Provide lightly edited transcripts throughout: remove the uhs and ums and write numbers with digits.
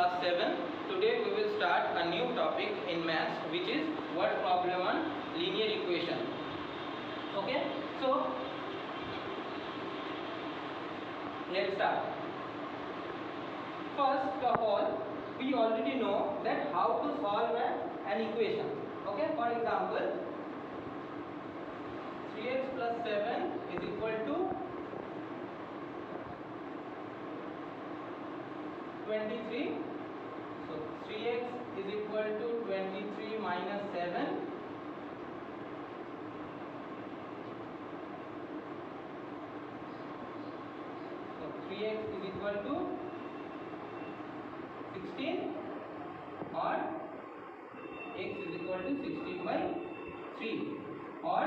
class 7. Today we will start a new topic in maths, which is word problem on linear equation. Okay, so let's start. First of all, we already know that how to solve an equation. Okay, for example, 3x plus 7 is equal to 23. So 3x is equal to 23 minus 7. So 3x is equal to 16, or x is equal to 16 by 3, or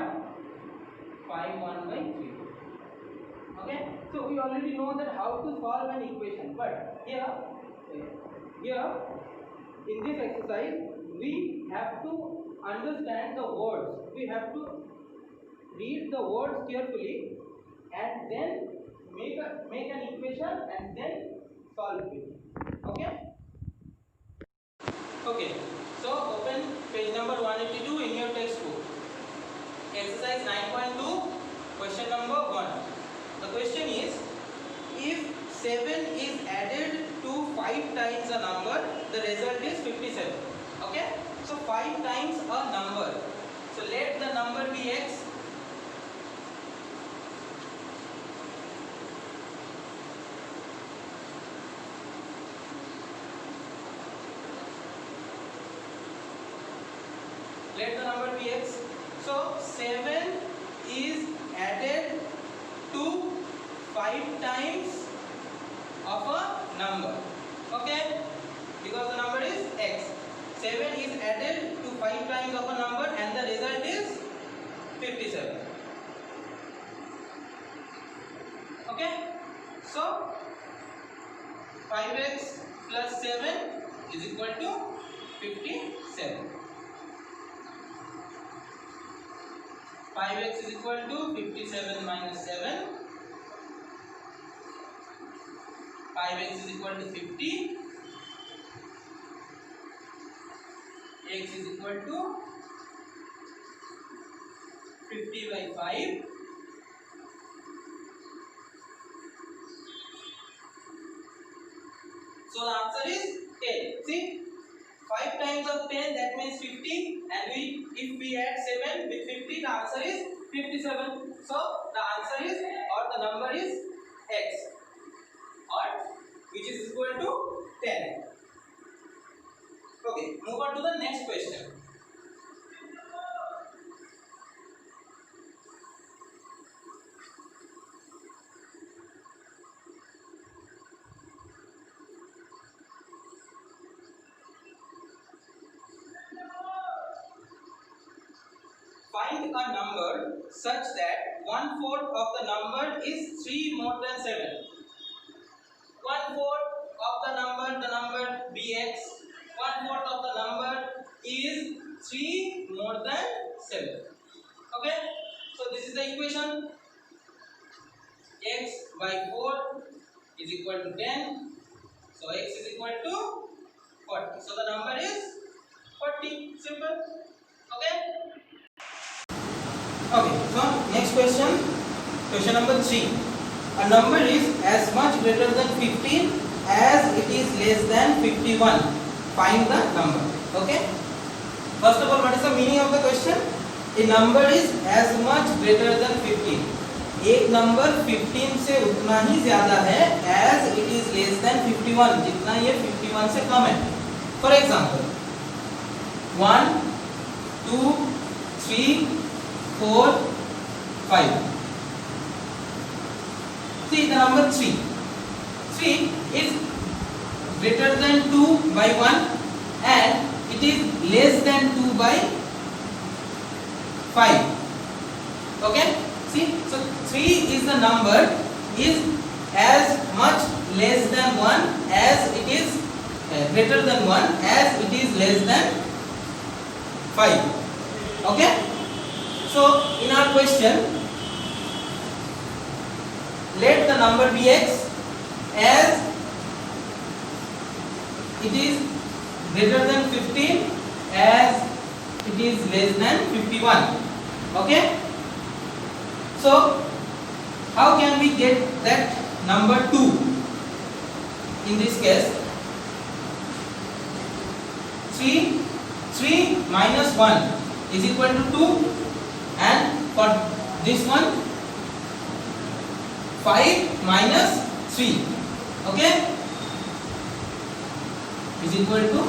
5 1 by 3. Okay, so we already know that how to solve an equation, but here in this exercise we have to understand the words. We have to read the words carefully and then make an equation and then solve it. Okay, so open page number 182 in your textbook. Exercise 9.2, question number 1. The question is, if 7 is added to 5 times a number, the result is 57. Okay, so 5 times a number. So let the number be x. Let the number be x. So 7 is added to 5 times of a number. Okay, because the number is x. 7 is added to 5 times of a number and the result is 57. Okay, so 5x plus 7 is equal to 57. 5x is equal to 57 minus 7. 5x is equal to 50. X is equal to 50 by 5. So the answer is 10. See, 5 times of 10, that means 50, and if we add 7 with 50, the answer is 57. So the answer is, or the number is x, or which is equal to 10. Okay, move on to the next question. Find a number such that 1/4 of the number is 3 more than 7. 1/4 of the number bx, 1/4 of the number is 3 more than 7. Okay, so this is the equation. X by 4 is equal to 10. So x is equal to 40. So the number is 40. Simple. Okay. Okay, so next question, question number 3. A number is as much greater than 15 as it is less than 51. Find the number. Okay. First of all, what is the meaning of the question? A number is as much greater than 15. एक number 15 से उतना ही ज्यादा है as it is less than 51, जितना ये 51 से कम है. For example, 1, 2, 3, 4, 5. See the number 3. 3 is greater than 2 by 1 and it is less than 2 by 5. Okay? See, so 3 is the number is as much less than 1 as it is greater than 1 as it is less than 5. Okay? So in our question, let the number be x as it is greater than 15 as it is less than 51. Okay, so how can we get that number 2? In this case 3 minus 1 is equal to 2, and for this one 5 minus 3, okay, is equal to,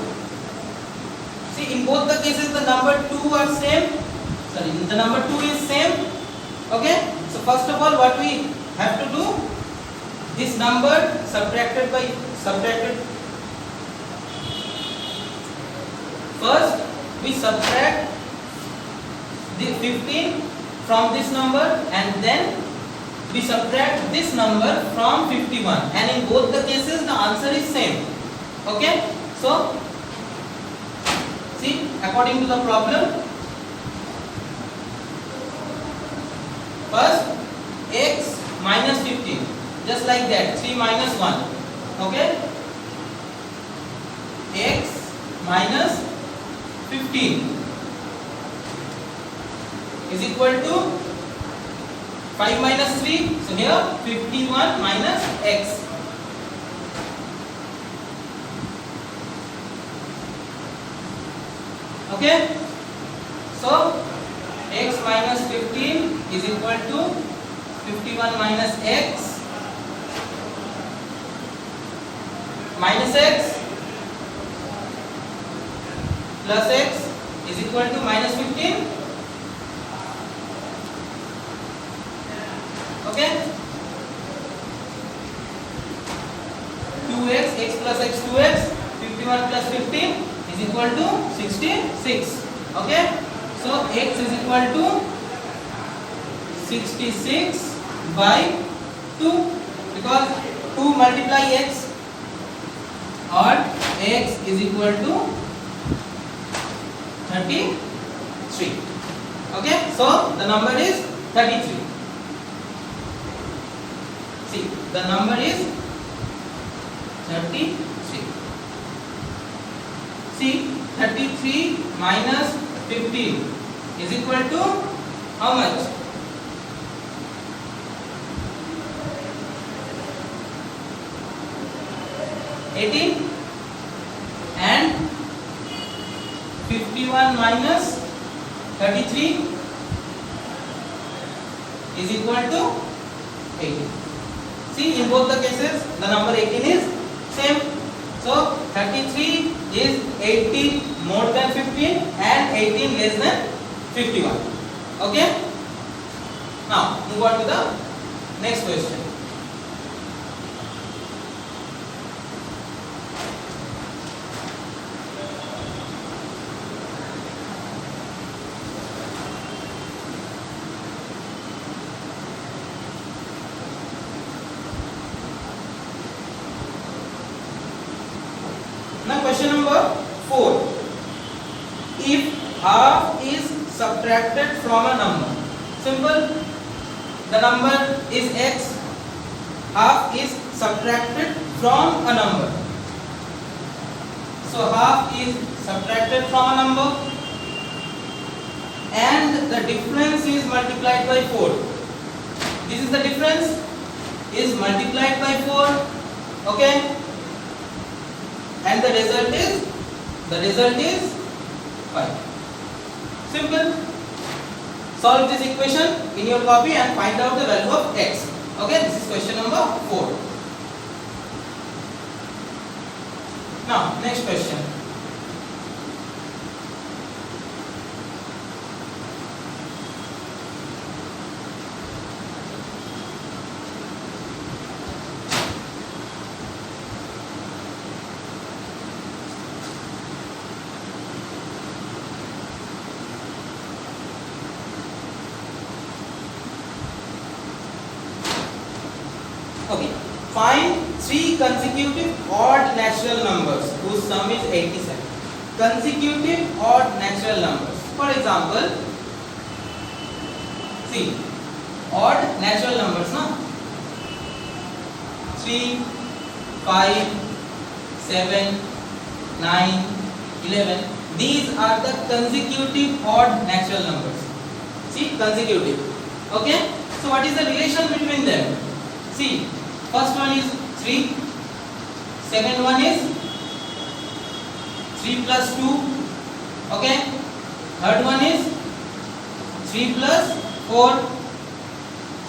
see, in both the cases the number 2 are same, sorry, the number 2 is same. Okay, so first of all what we have to do, this number subtracted first we subtract the 15 from this number, and then we subtract this number from 51, and in both the cases the answer is same. Okay, so see, according to the problem, first x minus 15, just like that, 3 minus 1, okay, x minus 15 is equal to 5 minus 3, so here 51 minus x. Okay, so x minus 15 is equal to 51 minus x minus x plus x is equal to minus 15. Okay, 2x, x plus x 2x, 51 plus 15 is equal to 66. Okay, so x is equal to 66 by 2, because 2 multiply x, or x is equal to 33. Okay, so the number is 33. See, the number is 33. See, 33 minus 15 is equal to how much? 18, and 51 minus 33 is equal to 18. See, in both the cases the number 18 is same. So 33 is 18 more than 15 and 18 less than 51. Okay, now move on to the next question. Now question number 4. If half is subtracted from a number, simple, the number is x, half is subtracted from a number. So half is subtracted from a number and the difference is multiplied by 4. This is the difference, is multiplied by 4. Okay, and the result is 5. Simple. Solve this equation in your copy and find out the value of x. Okay, this is question number 4. Now next question. Okay, find 3 consecutive odd natural numbers whose sum is 87. Consecutive odd natural numbers. For example, see, odd natural numbers, no? 3, 5, 7, 9, 11. These are the consecutive odd natural numbers. See, consecutive. Okay. So what is the relation between them? See, first one is 3. Second one is 3 plus 2. Okay. Third one is 3 plus 4.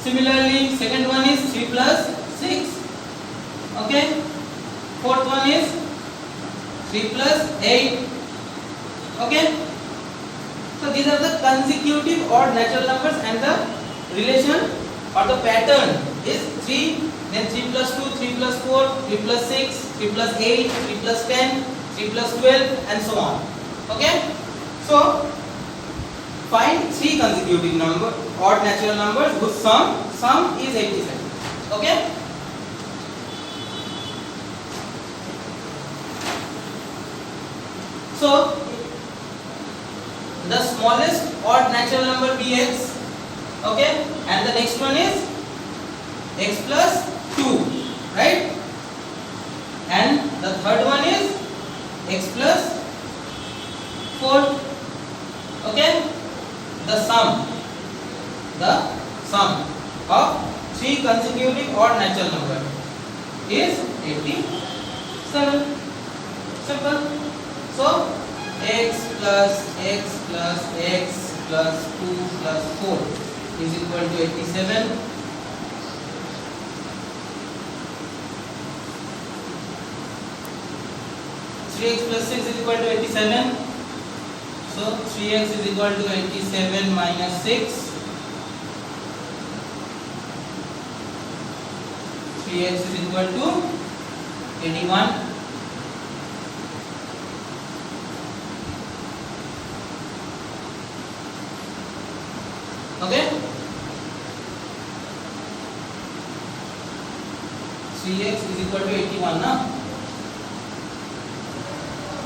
Similarly, second one is 3 plus 6. Okay. Fourth one is 3 plus 8. Okay. So these are the consecutive odd natural numbers, and the relation or the pattern is 3, then 3 plus 2, 3 plus 4, 3 plus 6, 3 plus 8, 3 plus 10, 3 plus 12, and so on. Okay. So find 3 consecutive number odd natural numbers whose sum is 87. Okay. So the smallest odd natural number bx. Okay. And the next one is x plus 2, right? And the third one is x plus 4. Okay. The sum of 3 consecutive odd natural number is 87. Simple. So x plus x plus x plus 2 plus 4 is equal to 87. X plus 6 is equal to 87. So 3x is equal to 87 minus 6. 3x is equal to 81. Okay. 3x is equal to 81 na,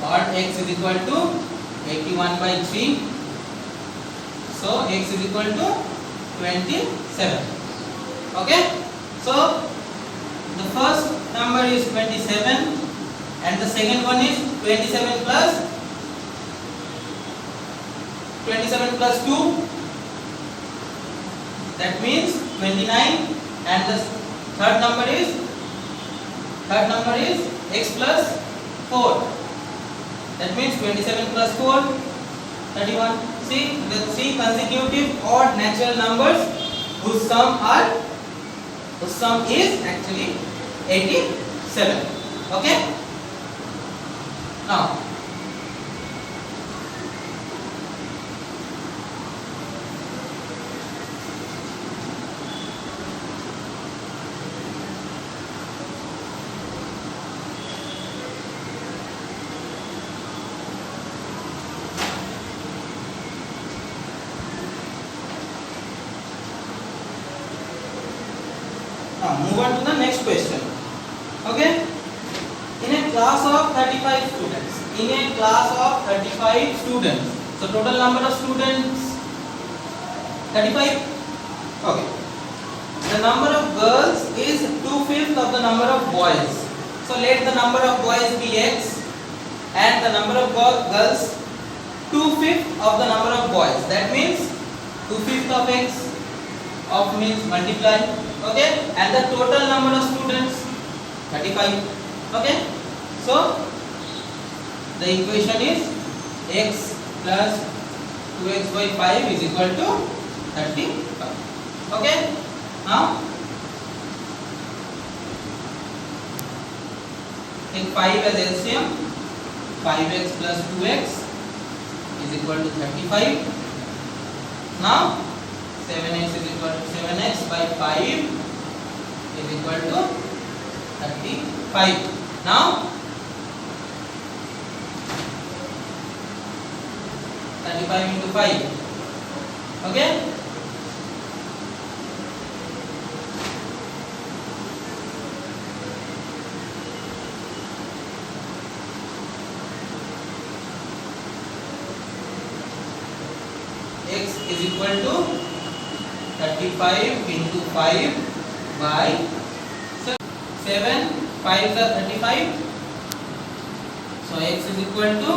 or x is equal to 81 by 3. So x is equal to 27. Okay. So the first number is 27 and the second one is 27 plus 2. That means 29, and the third number is x plus 4. That means 27 plus 4, 31. See, the 3 consecutive odd natural numbers whose sum is actually 87. Okay. Now move on to the next question. Okay. In a class of 35 students. So total number of students 35. Okay. The number of girls is 2/5 of the number of boys. So let the number of boys be x and the number of girls 2/5 of the number of boys. That means 2/5 of x of means multiply. Okay, and the total number of students 35. Okay, so the equation is x plus 2x by 5 is equal to 35. Okay, now take 5 as LCM. 5x plus 2x is equal to 35. Now 7x is equal to 7x by 5 is equal to 35. Now 35 into 5. Okay. X is equal to 35 into 5 by 7. 5 is 35. So So x is equal to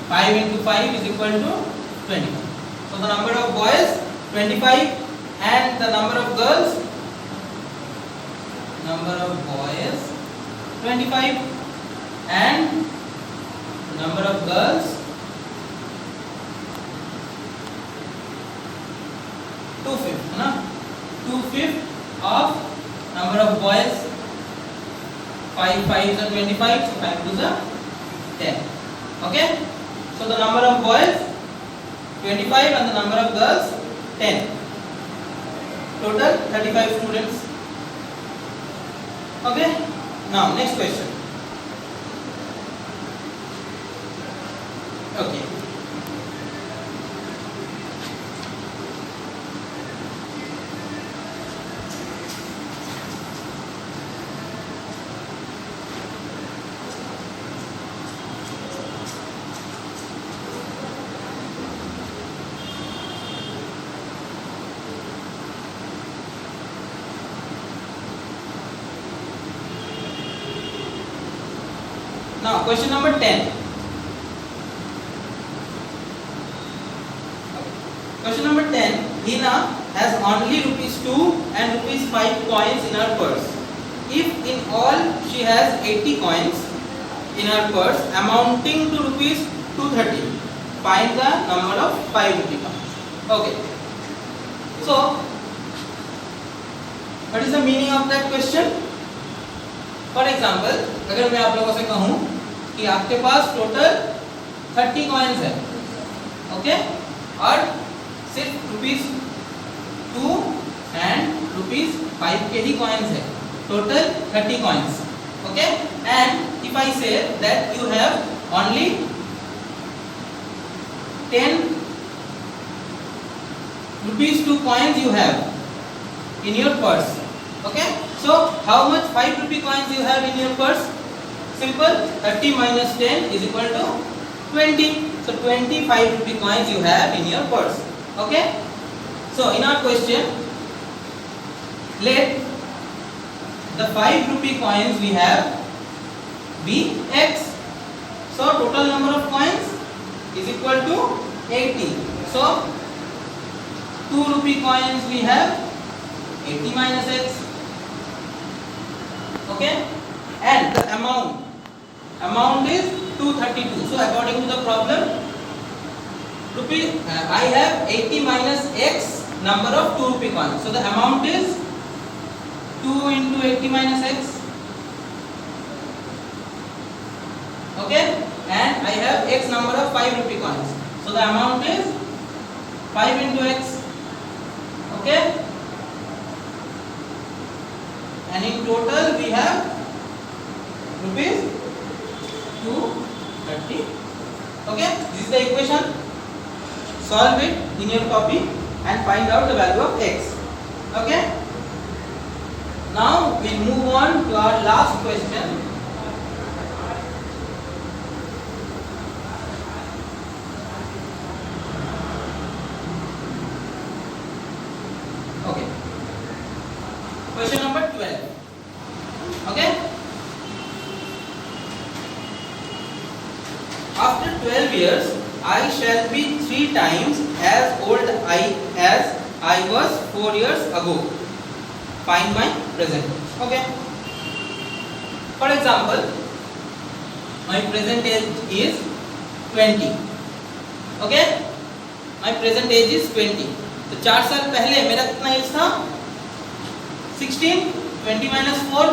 5 into 5 is equal to 25. So the number of boys 25 and the number of girls, number of boys 25 and number of girls 2/5 ना 2/5 of number of boys. 5 5s are 25, so 5 2s are 10. Okay, so the number of boys 25 and the number of girls 10. Total 35 students. Okay, now next question. Okay, now question number 10. Question number 10. Hina has only rupees 2 and rupees 5 coins in her purse. If in all she has 80 coins in her purse amounting to rupees 230, find the number of 5 rupee coins. Okay, so what is the meaning of that question? For example, अगर मैं आप लोगों से कहूँ कि आपके पास total 30 coins है, okay, और सिर्फ रुपीस 2 एंड रुपीस 5 के ही कॉइन्स है, total 30 coins, okay, and if I say that you have only 10 rupees 2 coins you have in your purse. Okay, so how much 5 rupee coins you have in your purse? Simple, 30 minus 10 is equal to 20. So 25 rupee coins you have in your purse. Okay, so in our question, let the 5 rupee coins we have be x. So total number of coins is equal to 80. So 2 rupee coins we have 80 minus x. Okay, and the amount is 232. So according to the problem, I have 80 minus x number of 2 rupee coins. So the amount is 2 into 80 minus x. Okay, and I have x number of 5 rupee coins. So the amount is 5 into x. Okay, and in total we have rupees 230. Okay, this is the equation. Solve it in your copy and find out the value of x. Okay, now we'll move on to our last question. Okay, question number 12. Okay, after 12 years I shall be 3 times as old as I was 4 years ago. Find my present age. Okay, for example, my present age is 20. Okay, my present age is 20. तो 4 साल पहले मेरा कितना as था? 16. 20 minus 4,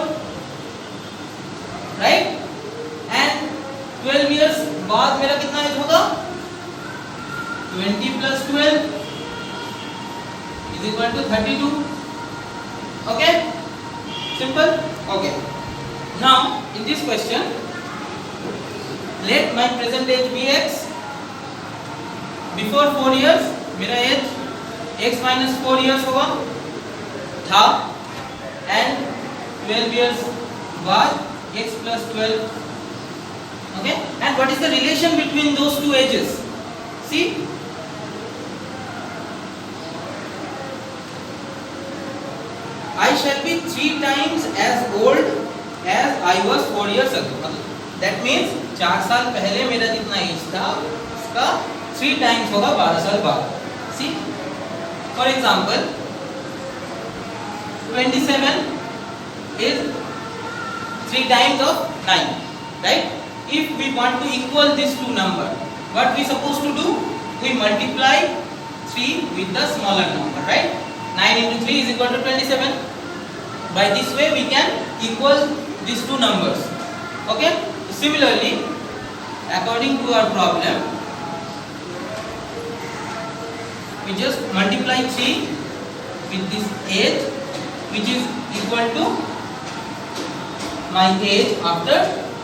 right? And 12 years बाद मेरा कितना as होगा? 20 plus 12 is equal to 32. Okay, simple. Okay, now in this question, let my present age be x. Before 4 years मेरा एज x minus 4 years होगा था, and 12 years बाद x plus 12. Okay, and what is the relation between those two ages? See, I shall be 3 times as old as I was 4 years ago. That means 4 साल पहले मेरा जितना as था उसका 3 times होगा 12 साल बाद. सी for example 27 is 3 times of 9, right? If we want to equal these two number, what we supposed to do? We multiply 3 with the smaller number, right? 9 into 3 is equal to 27. By this way we can equal these two numbers. Okay? Similarly, according to our problem, we just multiply 3 with this age, which is equal to my age after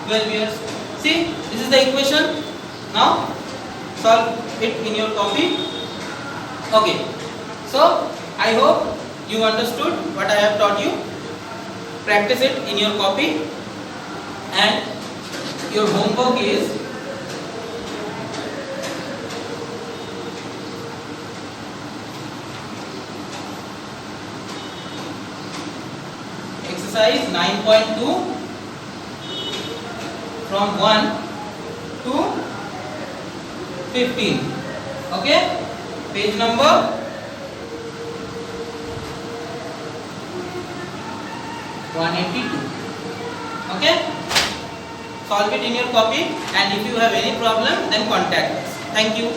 12 years. See, this is the equation. Now solve it in your copy. Okay, so I hope you understood what I have taught you. Practice it in your copy, and your homework is exercise 9.2 from 1 to 15. Okay, page number 182. Okay, solve it in your copy, and if you have any problem then contact us. Thank you.